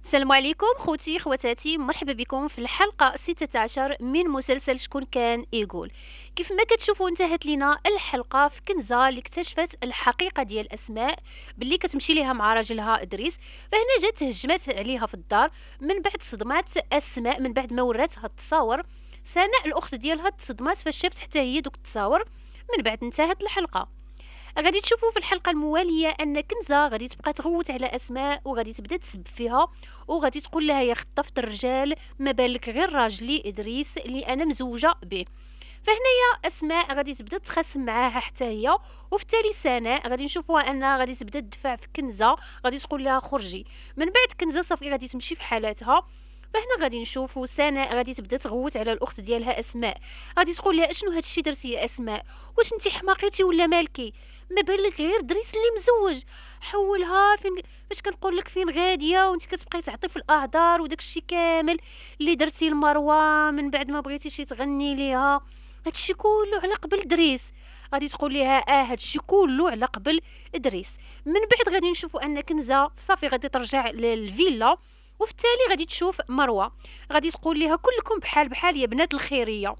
السلام عليكم خوتي خواتاتي، مرحبا بكم في الحلقة 16 من مسلسل شكون كان يقول. كيف ما كتشوفوا انتهت لينا الحلقة في كنزة اللي اكتشفت الحقيقة ديال أسماء باللي كتمشي ليها مع راجلها إدريس. فهنا جات هجمات عليها في الدار من بعد صدمات أسماء، من بعد ما وراتها التصاور. سناء الأخت ديالها تصدمات فاش شافت حتى هي دوك التصاور. من بعد انتهت الحلقة. غادي تشوفوا في الحلقه المواليه ان كنزه غادي تبقى تغوت على اسماء وغادي تبدا تسب فيها، وغادي تقول لها يا خطفت الرجال، ما بالك غير راجلي ادريس اللي انا مزوجه به. فهنايا اسماء غادي تبدا تخاصم معاها حتى هي، وفي التالي سناء غادي نشوفوها انها غادي تبدا تدفع في كنزه، غادي تقول لها خرجي. من بعد كنزه صافي غادي تمشي في حالاتها. فهنا غادي نشوفوا سناء غادي تبدا تغوت على الاخت ديالها اسماء، غادي تقول لها اشنو هادشي درتي يا اسماء، واش انت حماقيتي ولا مالكي، ما بالك غير دريس اللي مزوج. حولها فين فاش كنقول لك فين غاديه وانت كتبقاي تعطي في الاعذار وداك الشيء كامل اللي درتي لمروه من بعد ما بغيتيش تغني ليها. هادشي كله على قبل دريس. غادي تقول لها هادشي كله على قبل ادريس. من بعد غادي نشوفوا ان كنزه صافي غادي ترجع للفيلا، وفي التالي غادي تشوف مروه. غادي تقول لها كلكم بحال بحال يا بنات الخيريه.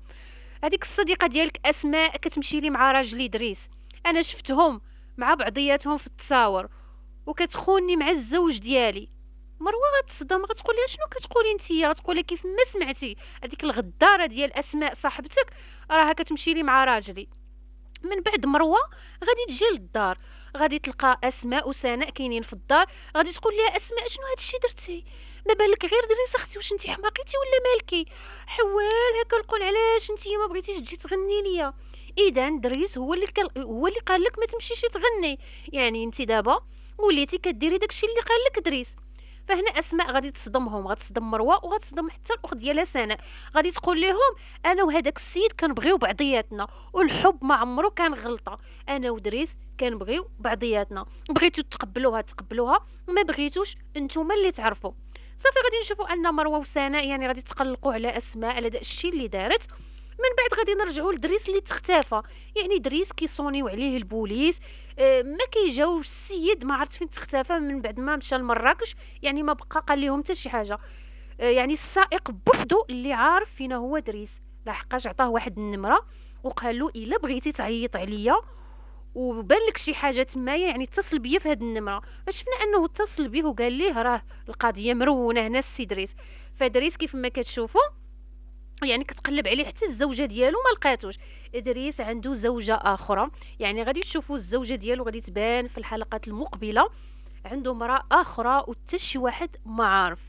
هذيك الصديقه ديالك اسماء كتمشي لي مع راجلي دريس، انا شفتهم مع بعضياتهم في التصاور وكتخوني مع الزوج ديالي. مروه غتصدم، غتقول لها شنو كتقولي نتيا، غتقول لها كيف ما سمعتي هذيك الغداره ديال اسماء صاحبتك راها كتمشي لي مع راجلي. من بعد مروه غادي تجي للدار، غادي تلقى اسماء وسناء كاينين في الدار. غادي تقول لها اسماء شنو هادشي درتي، ما بالك غير دريس اختي، واش انت حماقيتي ولا مالكي، حوال هكا القول علاش انت ما بغيتيش تجي تغني ليا. اذا دريس هو اللي قال لك ما تمشيش تغني، يعني انت دابا وليتي كديري داكشي اللي قال لك دريس. فهنا اسماء غادي تصدمهم، غتصدم مروه وغتصدم حتى الاخت ديالها سناء. غادي تقول لهم انا وهذاك السيد كنبغيو بعضياتنا والحب ما عمرو كان غلطه، انا ودريس كنبغيو بعضياتنا، بغيتو تقبلوها تقبلوها، ما بغيتوش نتوما اللي تعرفوا. صافي غادي نشوفوا ان مروه وسناء يعني غادي تقلقوا على اسماء على داك الشيء اللي دارت. من بعد غادي نرجعوا لدريس اللي تختفى، يعني دريس كيصونيو عليه البوليس. ما كيجاوش السيد، ما عرفت فين تختفى من بعد ما مشى لمراكش، يعني ما بقى قال لهم حتى شي حاجه. يعني السائق بوحدو اللي عارف فين هو دريس، لحقاش عطاه واحد النمره وقال له الا بغيتي تعيط عليا وبان لك شي حاجه تمايا يعني اتصل بيا في هاد النمره. فشفنا انه اتصل بيه وقال ليه راه القضيه مرونه هنا السي دريس. فدريس كيف ما كتشوفوا يعني كتقلب عليه حتى الزوجه ديالو ما لقاتوش. ادريس عنده زوجه اخرى، يعني غادي تشوفوا الزوجه ديالو غادي تبان في الحلقات المقبله، عنده امراه اخرى وحتى شي واحد ما عارف.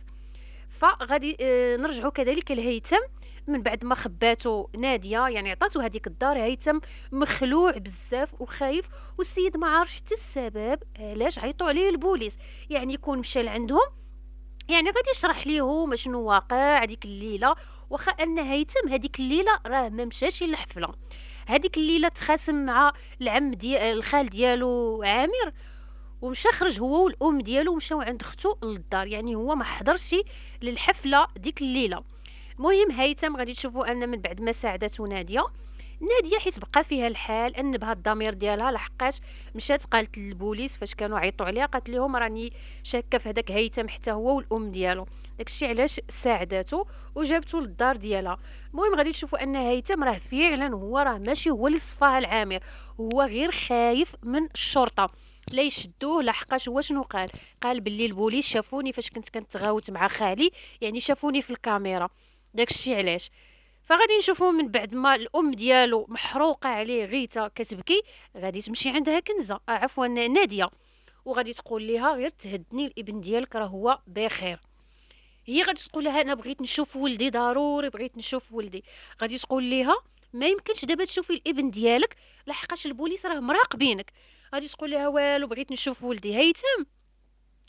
فغادي نرجعوا كذلك لهيثم. من بعد ما خباتو ناديه يعني عطاتو هذيك الدار، هيثم مخلوع بزاف وخايف، والسيد ما عارفش حتى السبب علاش عيطوا عليه البوليس. يعني يكون مشى لعندهم، يعني غادي يشرح ليهم شنو واقع هذيك الليله. واخا ان هيثم هذيك الليله راه ما مشاش للحفله، هذيك الليله تخاصم مع العم ديال الخال ديالو عامر، ومشى خرج هو والام ديالو ومشاو عند اختو للدار، يعني هو ما حضرش للحفله ديك الليله. المهم هيثم غادي تشوفوا ان من بعد ما ساعدته ناديه حيت بقى فيها الحال انبها الضمير ديالها، لحقاش مشات قالت للبوليس فاش كانوا عيطوا عليها، قالت لهم راني شاكه في هذاك هيثم حتى هو والام ديالو. داكشي علاش ساعدته وجابته للدار ديالها. المهم غادي تشوفوا ان هيثم راه فعلا هو راه ماشي هو اللي صفاها العامر، هو غير خايف من الشرطه لا يشدوه. لحقاش هو شنو قال باللي البوليس شافوني فاش كنت كنتغاوت مع خالي، يعني شافوني في الكاميرا، داكشي علاش. فغادي نشوفوا من بعد ما الام ديالو محروقه عليه غيتا كتبكي، غادي تمشي عندها كنزه عفوا ناديه، وغادي تقول ليها غير تهدني الابن ديالك راه هو بخير. هي غادي تقول لها انا بغيت نشوف ولدي ضروري، بغيت نشوف ولدي. غادي تقول ليها ما يمكنش دابا تشوفي الابن ديالك لحقاش البوليس راه مراقبينك. غادي تقول لها والو بغيت نشوف ولدي. هيثم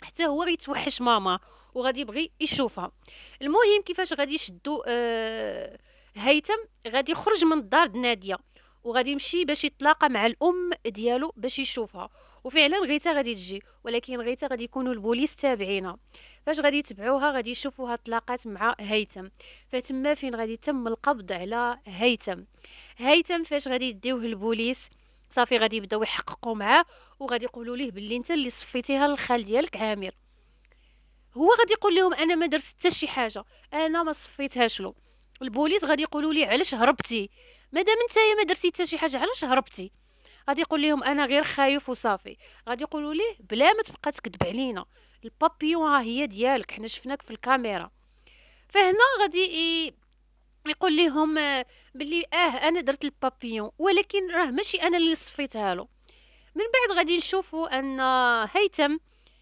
حتى هو غيتوحش ماما وغادي يبغي يشوفها. المهم كيفاش غادي يشدوا هيثم غادي يخرج من الدار ناديه وغادي يمشي باش يتلاقى مع الام ديالو باش يشوفها. وفعلا غيتا غادي تجي، ولكن غيتا غادي يكونوا البوليس تابعينها. فاش غادي يتبعوها غادي يشوفوها تلاقات مع هيثم، فتما فين غادي يتم القبض على هيثم. هيثم فاش غادي يديوه البوليس صافي غادي يبداو يحققوا معاه، وغادي يقولوا ليه باللي انت اللي صفيتيها للخال ديالك عامر. هو غادي يقول لهم انا ما درت حتى شي حاجه، انا ما صفيتهاش له. البوليس غادي يقولوا لي علاش هربتي؟ مادام نتايا ما درتي حتى شي حاجه علاش هربتي؟ غادي يقول لهم انا غير خايف وصافي. غادي يقولوا ليه بلا ما تبقى تكذب علينا، البابيون ها هي ديالك، حنا شفناك في الكاميرا. فهنا غادي يقول لهم بلي انا درت البابيون، ولكن راه ماشي انا اللي صفيتها له. من بعد غادي نشوفوا ان هيثم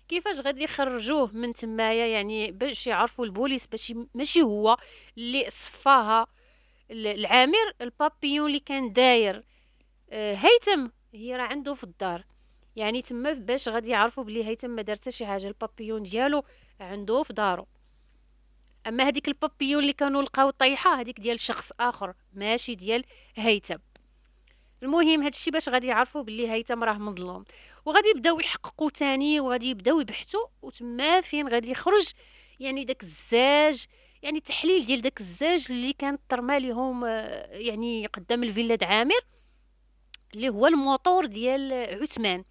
كيفاش غادي يخرجوه من تمايا، يعني باش يعرفوا البوليس باش ماشي هو اللي صفاها العامر. البابيون اللي كان داير هيثم هي راه عنده في الدار، يعني تما باش غادي يعرفوا بلي هيثم ما دار حتى شي حاجه، البابيون ديالو عنده في دارو. اما هذيك البابيون اللي كانوا لقاو طايحه هذيك ديال شخص اخر ماشي ديال هيثم. المهم هادشي باش غادي يعرفوا بلي هيثم راه مظلوم، وغادي يبداو يحققوا تاني وغادي يبداو يبحثوا، وتما فين غادي يخرج يعني داك الزاج، يعني التحليل ديال داك الزاج اللي كانت ترمى ليهم يعني قدام الفيلا د عامر، اللي هو الموتور ديال عثمان.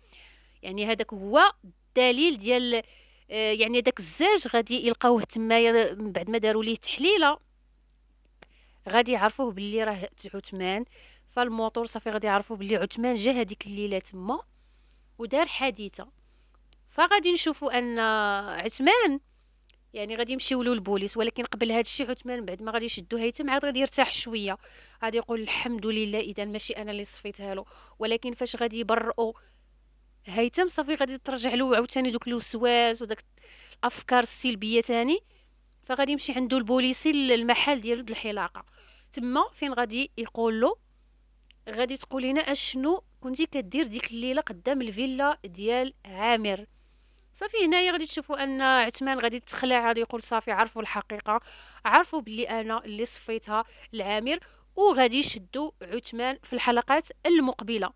يعني هذاك هو الدليل ديال يعني داك الزاج غادي يلقاوه تمايا من بعد ما داروا ليه تحليله، غادي يعرفوه باللي راه عثمان. فالموتور صافي غادي يعرفوا باللي عثمان جا هذيك الليله تما ودار حادثه. فغادي نشوفوا ان عثمان يعني غادي يمشيو له البوليس، ولكن قبل هذا الشيء عثمان بعد ما غادي يشدو هيثم عاد غادي يرتاح شويه، غادي يقول الحمد لله اذا ماشي انا اللي صفيتها له. ولكن فاش غادي يبرئوا هيثم صافي غادي ترجع له عاوتاني دوك الوسواس وداك الافكار السلبيه تاني. فغادي يمشي عنده البوليسي للمحل ديالو د الحلاقه، تما فين غادي يقول له غادي تقولي لنا اشنو كنتي كدير ديك الليله قدام الفيلا ديال عامر. صافي هنايا غادي تشوفوا ان عثمان غادي تخلع، غادي يقول صافي عرفوا الحقيقه، عرفوا بلي انا اللي صفيتها العامر، وغادي يشدوا عثمان في الحلقات المقبله.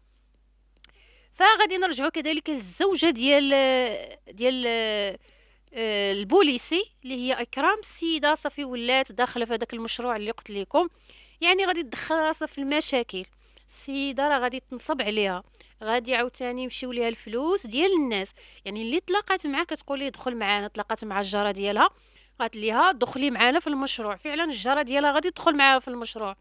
فغادي نرجعوا كذلك للزوجه ديال البوليسي اللي هي اكرام. السيده صافي ولات داخله في هذاك المشروع اللي قلت لكم، يعني غادي تدخل راسها في المشاكل. السيده راه غادي تنصب عليها، غادي عاوتاني يمشيو ليها الفلوس ديال الناس. يعني اللي تلاقات معاه كتقول ليه دخل معانا، تلاقات مع الجاره ديالها قالت ليها دخلي معانا في المشروع، فعلا الجاره ديالها غادي تدخل معاها في المشروع.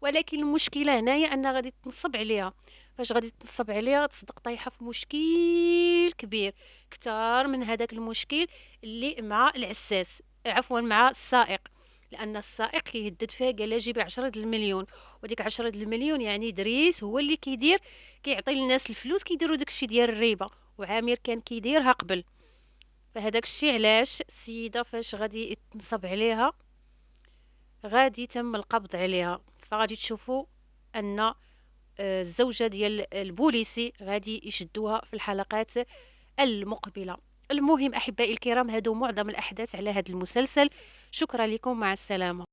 ولكن المشكله هنايا انها غادي تنصب عليها. فاش غادي تنصب عليها تصدق طايحه في مشكل كبير، كتار من هذاك المشكل اللي مع العساس، عفوا مع السائق. لان السائق كيهدد فيها قال لها جيبي 10 المليون، وديك 10 المليون يعني دريس هو اللي كيدير كيعطي للناس الفلوس كيديروا داكشي ديال الربا، وعامر كان كيديرها قبل. فهداك الشيء علاش السيده فاش غادي تنصب عليها غادي تم القبض عليها. فغادي تشوفوا ان الزوجه ديال البوليسي غادي يشدوها في الحلقات المقبله. المهم احبائي الكرام هادو معظم الاحداث على هذا المسلسل. شكرا لكم، مع السلامه.